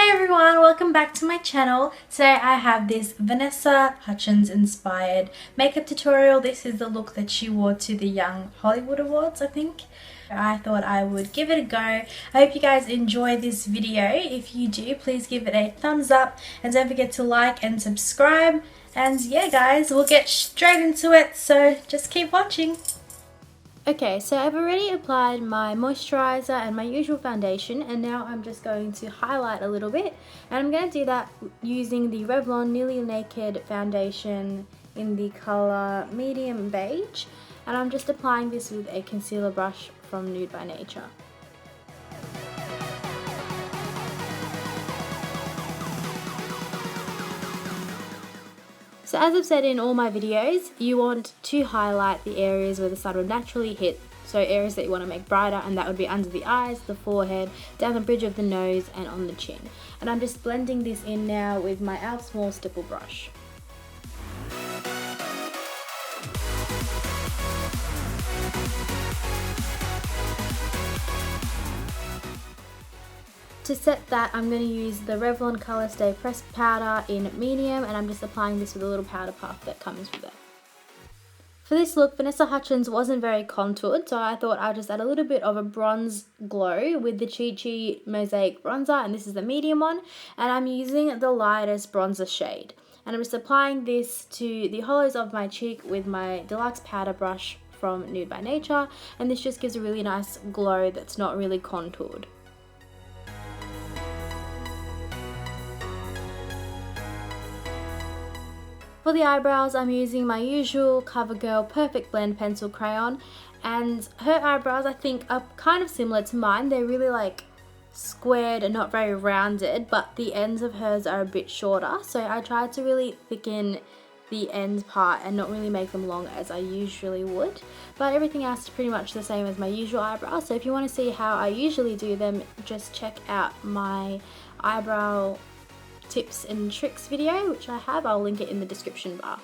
Hi everyone, welcome back to my channel. Today I have this Vanessa Hudgens inspired makeup tutorial. This is the look that she wore to the Young Hollywood Awards, I think. I thought I would give it a go. I hope you guys enjoy this video. If you do, please give it a thumbs up and don't forget to like and subscribe. And yeah guys, we'll get straight into it, so just keep watching. Okay, so I've already applied my moisturizer and my usual foundation, and now I'm just going to highlight a little bit, and I'm going to do that using the Revlon Nearly Naked foundation in the colour medium beige, and I'm just applying this with a concealer brush from Nude by Nature. So as I've said in all my videos, you want to highlight the areas where the sun would naturally hit, so areas that you want to make brighter, and that would be under the eyes, the forehead, down the bridge of the nose and on the chin. And I'm just blending this in now with my e.l.f. small stipple brush. To set that, I'm going to use the Revlon Colour Stay Pressed Powder in medium, and I'm just applying this with a little powder puff that comes with it. For this look, Vanessa Hudgens wasn't very contoured, so I thought I'd just add a little bit of a bronze glow with the Chi Chi Mosaic Bronzer, and this is the medium one, and I'm using the lightest bronzer shade. And I'm just applying this to the hollows of my cheek with my deluxe powder brush from Nude by Nature, and this just gives a really nice glow that's not really contoured. For the eyebrows, I'm using my usual CoverGirl Perfect Blend pencil crayon, and her eyebrows I think are kind of similar to mine. They're really like squared and not very rounded, but the ends of hers are a bit shorter, so I tried to really thicken the end part and not really make them long as I usually would. But everything else is pretty much the same as my usual eyebrows, so if you want to see how I usually do them, just check out my eyebrow tips and tricks video, which I have. I'll link it in the description bar.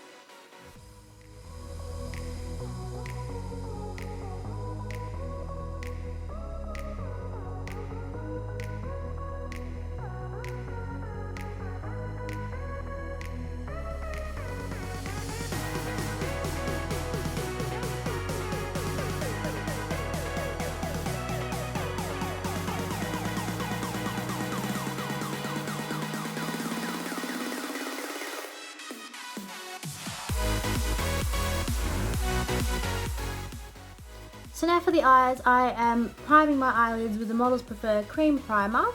So now for the eyes, I am priming my eyelids with the Models Prefer Cream Primer,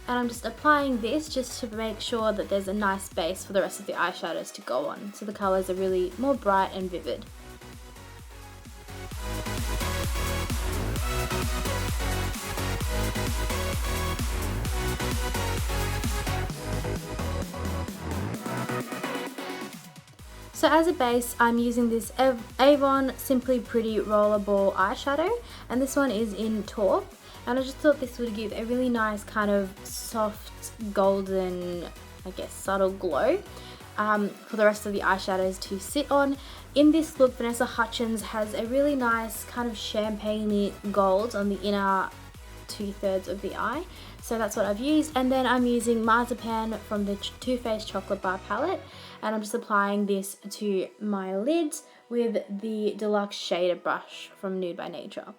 and I'm just applying this just to make sure that there's a nice base for the rest of the eyeshadows to go on, so the colours are really more bright and vivid. So as a base, I'm using this Avon Simply Pretty Rollerball eyeshadow, and this one is in taupe, and I just thought this would give a really nice kind of soft golden, I guess, subtle glow for the rest of the eyeshadows to sit on. In this look, Vanessa Hudgens has a really nice kind of champagne-y gold on the inner 2/3 of the eye, so that's what I've used. And then I'm using Marzipan from the Too Faced Chocolate Bar palette, and I'm just applying this to my lids with the deluxe shader brush from Nude by Nature.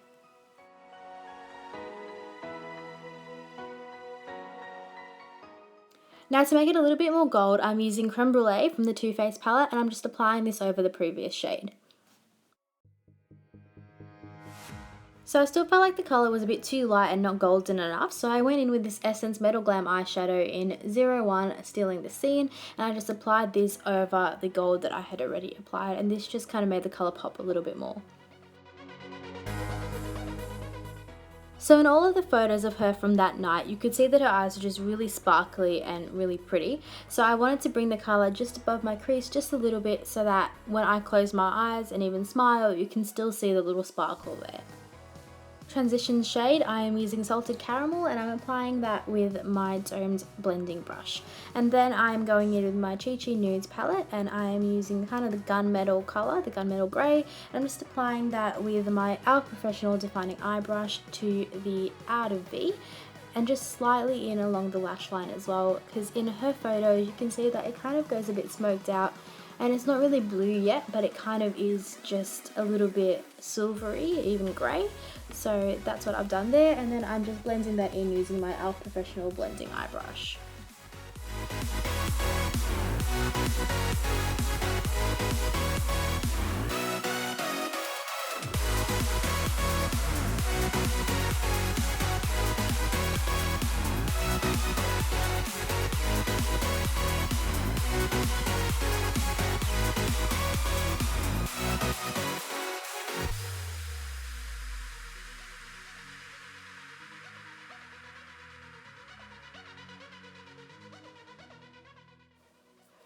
Now to make it a little bit more gold, I'm using Creme Brulee from the Too Faced palette, and I'm just applying this over the previous shade. So I still felt like the colour was a bit too light and not golden enough, so I went in with this Essence Metal Glam eyeshadow in 01 Stealing the Scene, and I just applied this over the gold that I had already applied, and this just kind of made the colour pop a little bit more. So in all of the photos of her from that night, you could see that her eyes are just really sparkly and really pretty. So I wanted to bring the colour just above my crease just a little bit, so that when I close my eyes and even smile, you can still see the little sparkle there. Transition shade, I am using Salted Caramel, and I'm applying that with my domed blending brush. And then I'm going in with my Chi Chi Nudes palette, and I am using kind of the gunmetal colour, the gunmetal grey, and I'm just applying that with my e.l.f. Professional Defining Eye Brush to the outer V. and just slightly in along the lash line as well, because in her photo you can see that it kind of goes a bit smoked out and it's not really blue yet, but it kind of is just a little bit silvery, even grey. So that's what I've done there, and then I'm just blending that in using my e.l.f. Professional Blending Eye Brush.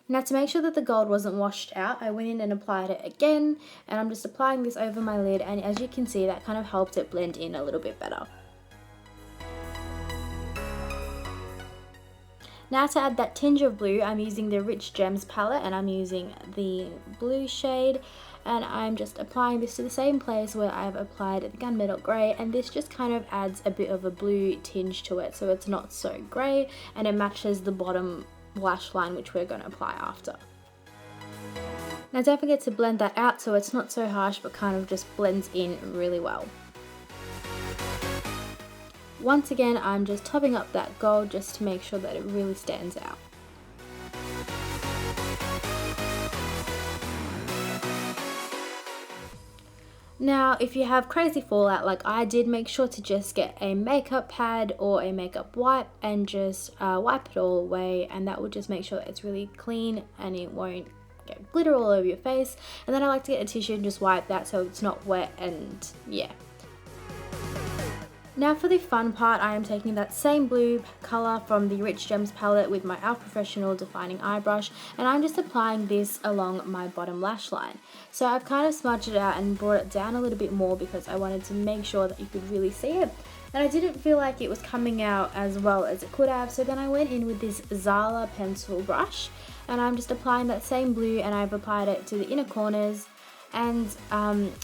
Now, to make sure that the gold wasn't washed out, I went in and applied it again, and I'm just applying this over my lid, and as you can see, that kind of helped it blend in a little bit better. Now to add that tinge of blue, I'm using the Rich Gems palette, and I'm using the blue shade, and I'm just applying this to the same place where I've applied the Gunmetal Grey, and this just kind of adds a bit of a blue tinge to it, so it's not so grey, and it matches the bottom lash line which we're going to apply after. Now don't forget to blend that out so it's not so harsh but kind of just blends in really well. Once again, I'm just topping up that gold just to make sure that it really stands out. Now, if you have crazy fallout like I did, make sure to just get a makeup pad or a makeup wipe and just wipe it all away, and that will just make sure that it's really clean and it won't get glitter all over your face. And then I like to get a tissue and just wipe that so it's not wet, and yeah. Now for the fun part, I am taking that same blue colour from the Rich Gems palette with my e.l.f. Professional Defining Eye Brush, and I'm just applying this along my bottom lash line. So I've kind of smudged it out and brought it down a little bit more because I wanted to make sure that you could really see it. And I didn't feel like it was coming out as well as it could have, so then I went in with this Zala pencil brush, and I'm just applying that same blue, and I've applied it to the inner corners. And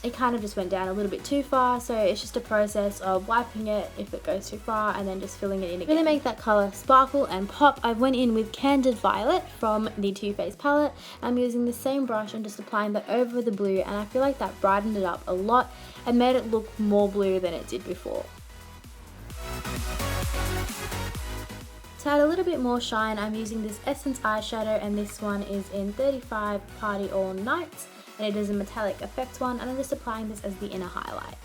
it kind of just went down a little bit too far, so it's just a process of wiping it if it goes too far and then just filling it in again. Really make that colour sparkle and pop. I went in with Candid Violet from the Too Faced palette. I'm using the same brush and just applying that over the blue, and I feel like that brightened it up a lot and made it look more blue than it did before. To add a little bit more shine, I'm using this Essence eyeshadow, and this one is in 35 Party All Night. And it is a metallic effect one, and I'm just applying this as the inner highlight.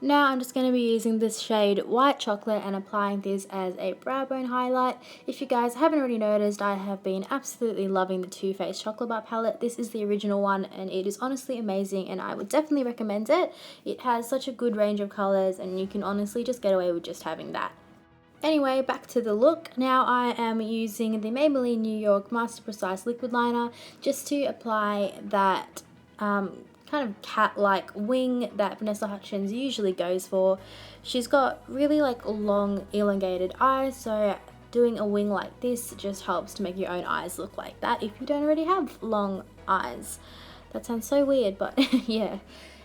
Now I'm just going to be using this shade White Chocolate and applying this as a brow bone highlight. If you guys haven't already noticed, I have been absolutely loving the Too Faced Chocolate Bar palette. This is the original one, and it is honestly amazing, and I would definitely recommend it. It has such a good range of colours, and you can honestly just get away with just having that. Anyway, back to the look. Now I am using the Maybelline New York Master Precise Liquid Liner just to apply that kind of cat-like wing that Vanessa Hudgens usually goes for. She's got really like long elongated eyes, so doing a wing like this just helps to make your own eyes look like that if you don't already have long eyes. That sounds so weird, but yeah.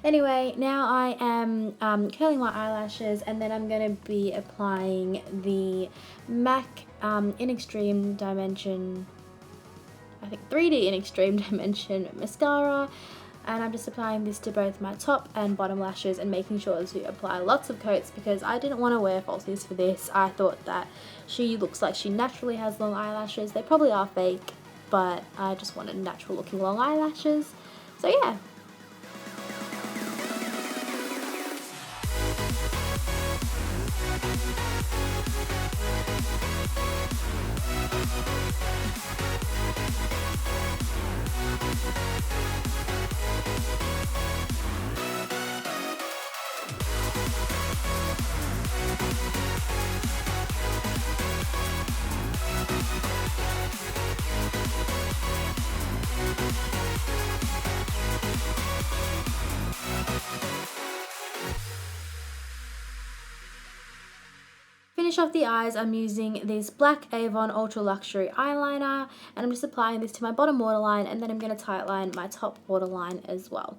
Anyway, now I am curling my eyelashes, and then I'm going to be applying the MAC in Extreme Dimension, I think 3D in Extreme Dimension mascara. And I'm just applying this to both my top and bottom lashes and making sure to apply lots of coats because I didn't want to wear falsies for this. I thought that she looks like she naturally has long eyelashes. They probably are fake, but I just wanted natural looking long eyelashes. So yeah. finish off the eyes, I'm using this black Avon Ultra Luxury eyeliner, and I'm just applying this to my bottom waterline, and then I'm going to tightline my top waterline as well.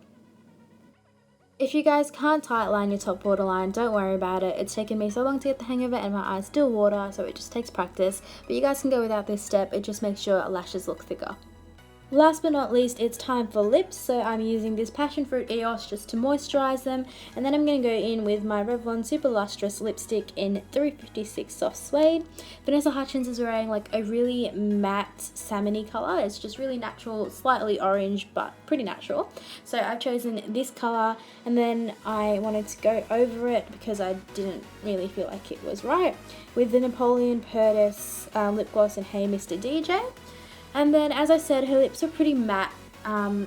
If you guys can't tightline your top waterline, don't worry about it. It's taken me so long to get the hang of it and my eyes still water, so it just takes practice. But you guys can go without this step, it just makes your lashes look thicker. Last but not least, it's time for lips, so I'm using this Passion Fruit EOS just to moisturize them, and then I'm going to go in with my Revlon Super Lustrous lipstick in 356 Soft Suede. Vanessa Hudgens is wearing like a really matte salmony color. It's just really natural, slightly orange, but pretty natural. So I've chosen this color, and then I wanted to go over it because I didn't really feel like it was right with the Napoleon Perdis lip gloss in Hey Mr. DJ. And then, as I said, her lips are pretty matte,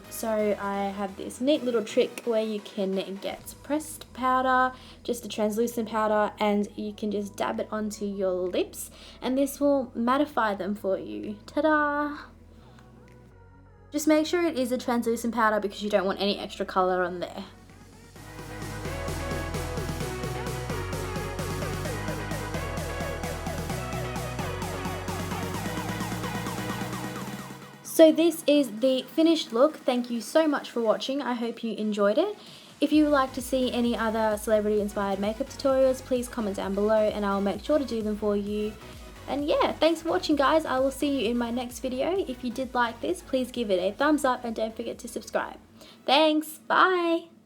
so I have this neat little trick where you can get pressed powder, just a translucent powder, and you can just dab it onto your lips, and this will mattify them for you. Ta-da! Just make sure it is a translucent powder because you don't want any extra colour on there. So this is the finished look. Thank you so much for watching. I hope you enjoyed it. If you would like to see any other celebrity inspired makeup tutorials, please comment down below and I'll make sure to do them for you. And yeah, thanks for watching guys. I will see you in my next video. If you did like this, please give it a thumbs up and don't forget to subscribe. Thanks, bye!